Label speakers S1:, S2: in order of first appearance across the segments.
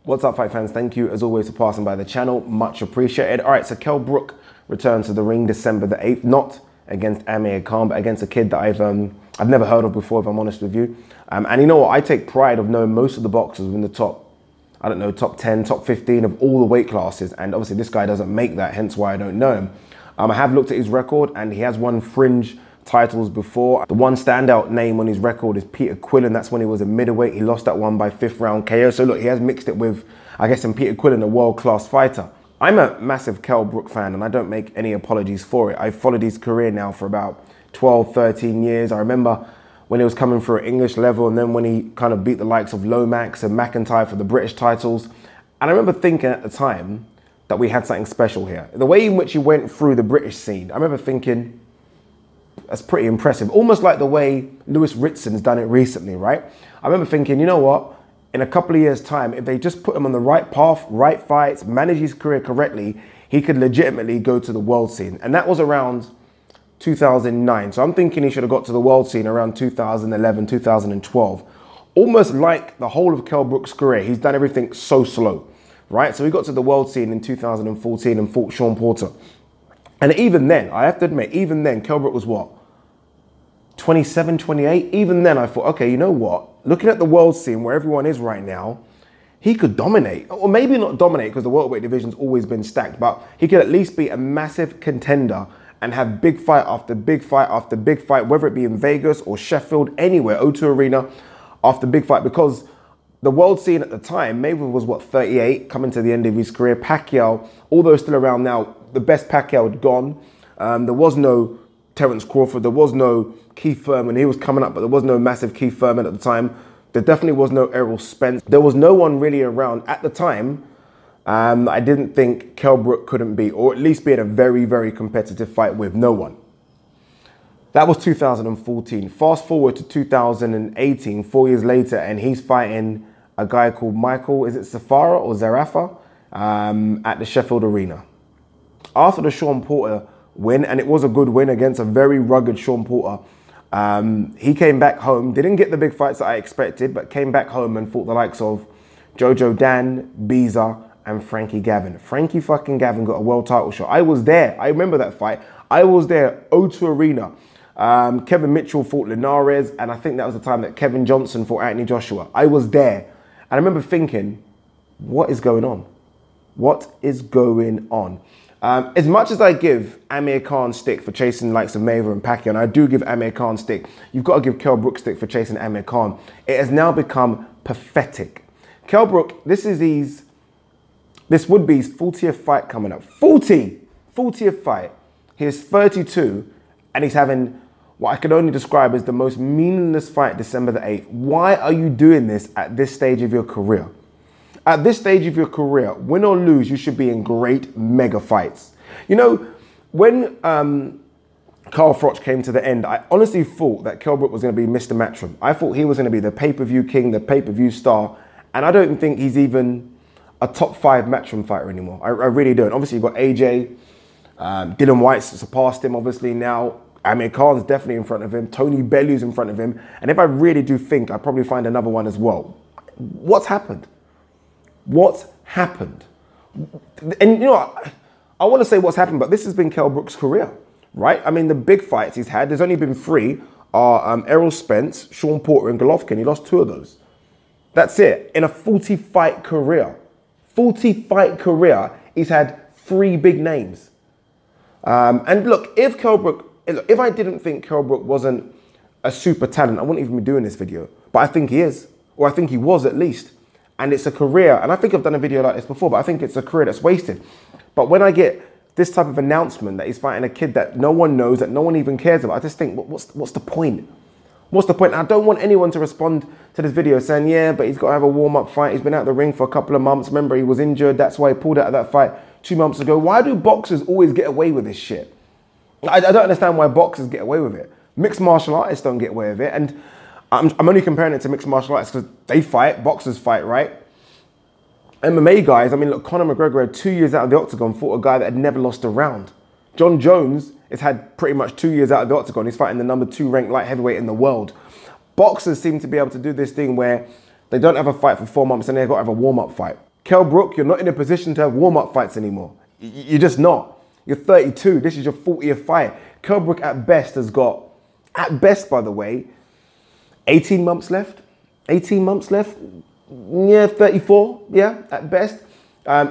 S1: What's up, fight fans? Thank you, as always, for passing by the channel. Much appreciated. All right, so Kell Brook returns to the ring December the 8th, not against Amir Khan, but against a kid that I've never heard of before, if I'm honest with you. And you know what? I take pride of knowing most of the boxers in the top, I don't know, top 10, top 15 of all the weight classes. And obviously this guy doesn't make that, hence why I don't know him. I have looked at his record and he has won fringe titles before. The one standout name on his record is Peter Quillen. That's when he was a middleweight. He lost that one by 5th round KO. So look, he has mixed it with, I guess, Peter Quillen, a world-class fighter. I'm a massive Kell Brook fan and I don't make any apologies for it. I've followed his career now for about 12, 13 years. I remember when he was coming through at English level and then when he kind of beat the likes of Lomax and McIntyre for the British titles. And I remember thinking at the time that we had something special here. The way in which he went through the British scene, I remember thinking, that's pretty impressive. Almost like the way Lewis Ritson's done it recently, right? I remember thinking, you know what? In a couple of years' time, if they just put him on the right path, right fights, manage his career correctly, he could legitimately go to the world scene. And that was around 2009. So I'm thinking he should have got to the world scene around 2011, 2012. Almost like the whole of Kell Brook's career, he's done everything so slow, right? So he got to the world scene in 2014 and fought Sean Porter. And even then, I have to admit, even then, Kell Brook was what? 27, 28? Even then I thought, okay, you know what? Looking at the world scene where everyone is right now, he could dominate. Or maybe not dominate because the welterweight division's always been stacked, but he could at least be a massive contender and have big fight after big fight after big fight, whether it be in Vegas or Sheffield, anywhere, O2 Arena, after big fight. Because the world scene at the time, Mayweather was what, 38, coming to the end of his career. Pacquiao, although still around now, the best Pacquiao had gone. There was no Terence Crawford, there was no Keith Thurman. He was coming up, but there was no massive Keith Thurman at the time. There definitely was no Errol Spence. There was no one really around at the time I didn't think Kell Brook couldn't beat, or at least be in a very, very competitive fight with. No one. That was 2014. Fast forward to 2018, 4 years later, and he's fighting a guy called Michael, is it Zafara or Zarafa, at the Sheffield Arena. After the Sean Porter win, and it was a good win against a very rugged Sean Porter, he came back home, didn't get the big fights that I expected, but came back home and fought the likes of Jojo Dan, Beezer, and Frankie Gavin. Frankie fucking Gavin got a world title shot. I was there. I remember that fight. I was there, O2 Arena. Kevin Mitchell fought Linares, and I think that was the time that Kevin Johnson fought Anthony Joshua. I was there. And I remember thinking, what is going on? What is going on? As much as I give Amir Khan stick for chasing the likes of Mayweather and Pacquiao, and I do give Amir Khan stick, you've got to give Kell Brook stick for chasing Amir Khan. It has now become pathetic. Kell Brook, this would be his 40th fight coming up. 40th fight. He is 32 and he's having what I can only describe as the most meaningless fight December the 8th. Why are you doing this at this stage of your career? At this stage of your career, win or lose, you should be in great mega fights. You know, when Carl Froch came to the end, I honestly thought that Kell Brook was going to be Mr. Matchroom. I thought he was going to be the pay-per-view king, the pay-per-view star, and I don't think he's even a top 5 Matchroom fighter anymore. I really don't. Obviously, you've got AJ, Dylan White's surpassed him, obviously, now. Amir Khan's definitely in front of him. Tony Bellew's in front of him. And if I really do think, I'll probably find another one as well. What's happened? What's happened? And you know, I want to say what's happened, but this has been Kell Brook's career, right? I mean, the big fights he's had, there's only been 3, are Errol Spence, Sean Porter, and Golovkin. He lost 2 of those. That's it. In a 40-fight career. 40-fight career, he's had 3 big names. And look, if I didn't think Kell Brook wasn't a super talent, I wouldn't even be doing this video. But I think he is, or I think he was at least. And it's a career, and I think I've done a video like this before, but I think it's a career that's wasted. But when I get this type of announcement that he's fighting a kid that no one knows, that no one even cares about, I just think, what's the point? What's the point? I don't want anyone to respond to this video saying, yeah, but he's got to have a warm-up fight. He's been out of the ring for a couple of months. Remember, he was injured. That's why he pulled out of that fight 2 months ago. Why do boxers always get away with this shit? I don't understand why boxers get away with it. Mixed martial artists don't get away with it. And I'm only comparing it to mixed martial artists because they fight, boxers fight, right? MMA guys, I mean, look, Conor McGregor had 2 years out of the octagon, fought a guy that had never lost a round. John Jones has had pretty much 2 years out of the octagon. He's fighting the #2 ranked light heavyweight in the world. Boxers seem to be able to do this thing where they don't have a fight for 4 months and they've got to have a warm-up fight. Kell Brook, you're not in a position to have warm-up fights anymore. You're just not. You're 32. This is your 40th fight. Kell Brook at best has got, at best, by the way, 18 months left. 18 months left. Yeah, 34. Yeah, at best.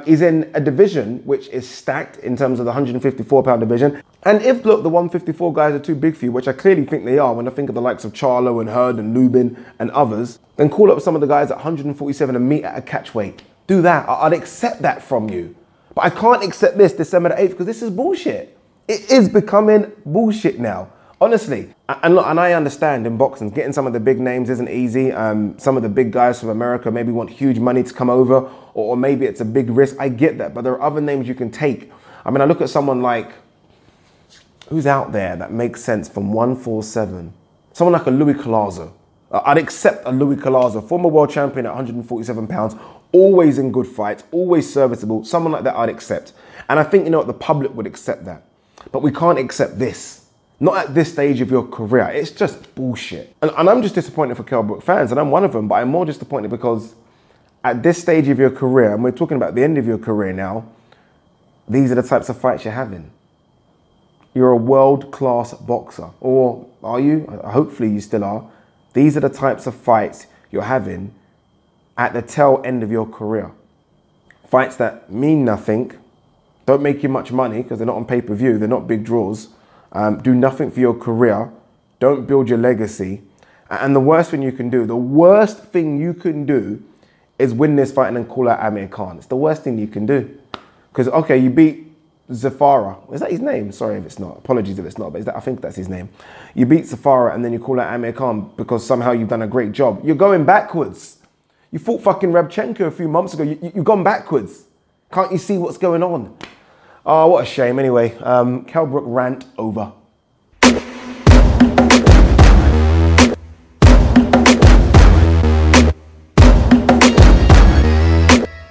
S1: He's in a division which is stacked in terms of the 154-pound division. And if, look, the 154 guys are too big for you, which I clearly think they are when I think of the likes of Charlo and Hurd and Lubin and others, then call up some of the guys at 147 and meet at a catch weight. Do that. I'd accept that from you. But I can't accept this December the 8th because this is bullshit. It is becoming bullshit now. Honestly. And look, and I understand in boxing, getting some of the big names isn't easy. Some of the big guys from America maybe want huge money to come over, or maybe it's a big risk. I get that, but there are other names you can take. I mean, I look at someone like, who's out there that makes sense from 147? Someone like a Louis Collazo. I'd accept a Louis Collazo, former world champion at 147 pounds, always in good fights, always serviceable. Someone like that I'd accept. And I think, you know what, the public would accept that. But we can't accept this. Not at this stage of your career. It's just bullshit. And I'm just disappointed for Kell Brook fans, and I'm one of them, but I'm more disappointed because at this stage of your career, and we're talking about the end of your career now, these are the types of fights you're having. You're a world-class boxer. Or are you? Hopefully you still are. These are the types of fights you're having at the tail end of your career. Fights that mean nothing, don't make you much money because they're not on pay-per-view, they're not big draws, do nothing for your career, don't build your legacy. And the worst thing you can do, is win this fight and then call out Amir Khan. It's the worst thing you can do. Because, okay, you beat Zafara. Is that his name? Sorry if it's not. Apologies if it's not, but I think that's his name. You beat Zafara and then you call out Amir Khan because somehow you've done a great job. You're going backwards. You fought fucking Rabchenko a few months ago. You've gone backwards. Can't you see what's going on? Oh, what a shame. Anyway, Kell Brook rant over.